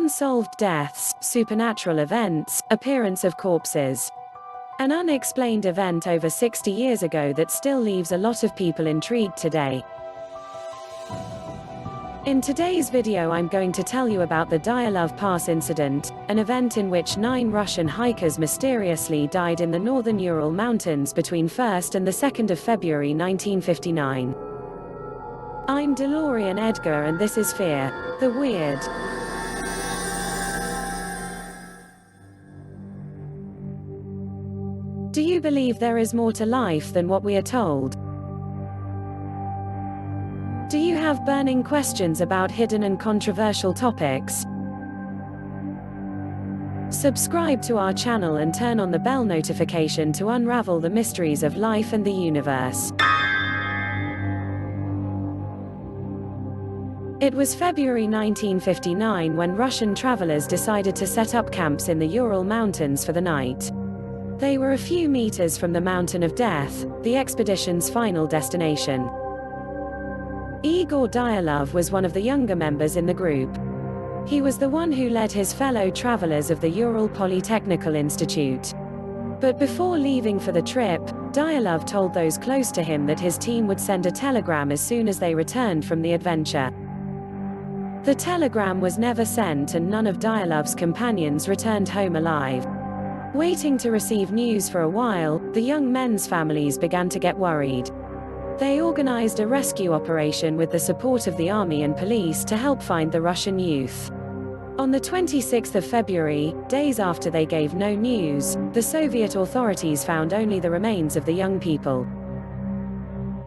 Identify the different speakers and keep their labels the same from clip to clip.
Speaker 1: Unsolved deaths, supernatural events, appearance of corpses. An unexplained event over 60 years ago that still leaves a lot of people intrigued today. In today's video I'm going to tell you about the Dyatlov Pass incident, an event in which 9 Russian hikers mysteriously died in the northern Ural Mountains between 1st and the 2nd of February 1959. I'm DeLorean Edgar and this is Fear, the Weird. Do you believe there is more to life than what we are told? Do you have burning questions about hidden and controversial topics? Subscribe to our channel and turn on the bell notification to unravel the mysteries of life and the universe. It was February 1959 when Russian travelers decided to set up camps in the Ural Mountains for the night. They were a few meters from the Mountain of Death, the expedition's final destination. Igor Dyatlov was one of the younger members in the group. He was the one who led his fellow travelers of the Ural Polytechnical Institute. But before leaving for the trip, Dyatlov told those close to him that his team would send a telegram as soon as they returned from the adventure. The telegram was never sent and none of Dyatlov's companions returned home alive. Waiting to receive news for a while, the young men's families began to get worried. They organized a rescue operation with the support of the army and police to help find the Russian youth. On the 26th of February, days after they gave no news, the Soviet authorities found only the remains of the young people.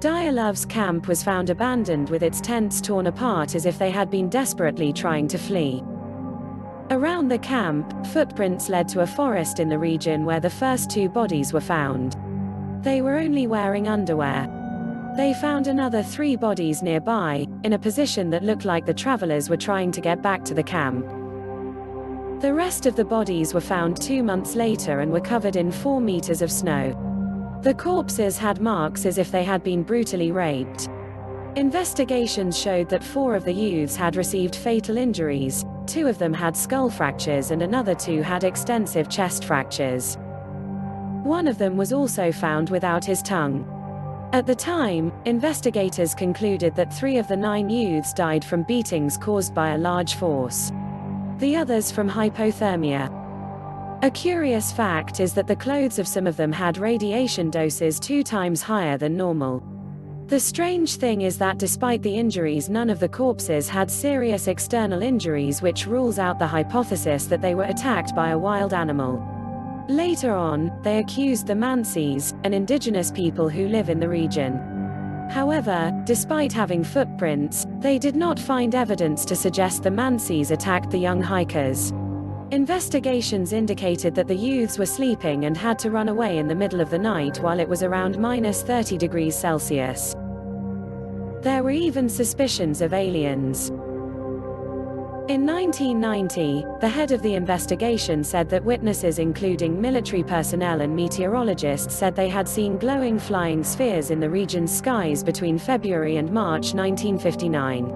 Speaker 1: Dyatlov's camp was found abandoned with its tents torn apart as if they had been desperately trying to flee. Around the camp, footprints led to a forest in the region where the first 2 bodies were found. They were only wearing underwear. They found another 3 bodies nearby, in a position that looked like the travelers were trying to get back to the camp. The rest of the bodies were found 2 months later and were covered in 4 meters of snow. The corpses had marks as if they had been brutally raped. Investigations showed that 4 of the youths had received fatal injuries, 2 of them had skull fractures and another 2 had extensive chest fractures. One of them was also found without his tongue. At the time, investigators concluded that 3 of the 9 youths died from beatings caused by a large force. The others from hypothermia. A curious fact is that the clothes of some of them had radiation doses 2 times higher than normal. The strange thing is that despite the injuries, none of the corpses had serious external injuries, which rules out the hypothesis that they were attacked by a wild animal. Later on, they accused the Mansis, an indigenous people who live in the region. However, despite having footprints, they did not find evidence to suggest the Mansis attacked the young hikers. Investigations indicated that the youths were sleeping and had to run away in the middle of the night while it was around -30 degrees Celsius. There were even suspicions of aliens. In 1990, the head of the investigation said that witnesses including military personnel and meteorologists said they had seen glowing flying spheres in the region's skies between February and March 1959.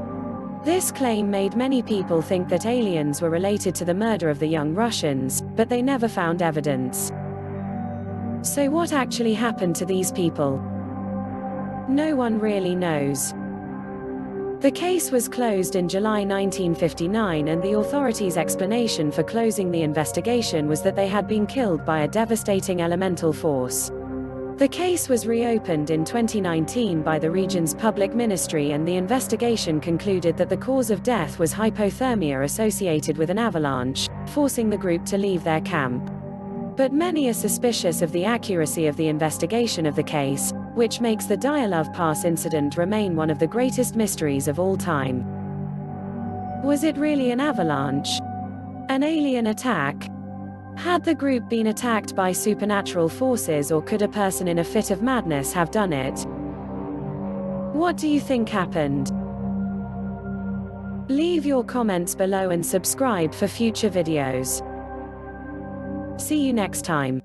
Speaker 1: This claim made many people think that aliens were related to the murder of the young Russians, but they never found evidence. So what actually happened to these people? No one really knows. The case was closed in July 1959 and the authorities' explanation for closing the investigation was that they had been killed by a devastating elemental force. The case was reopened in 2019 by the region's public ministry and the investigation concluded that the cause of death was hypothermia associated with an avalanche, forcing the group to leave their camp. But many are suspicious of the accuracy of the investigation of the case, which makes the Dyatlov Pass incident remain one of the greatest mysteries of all time. Was it really an avalanche? An alien attack? Had the group been attacked by supernatural forces or could a person in a fit of madness have done it? What do you think happened? Leave your comments below and subscribe for future videos. See you next time.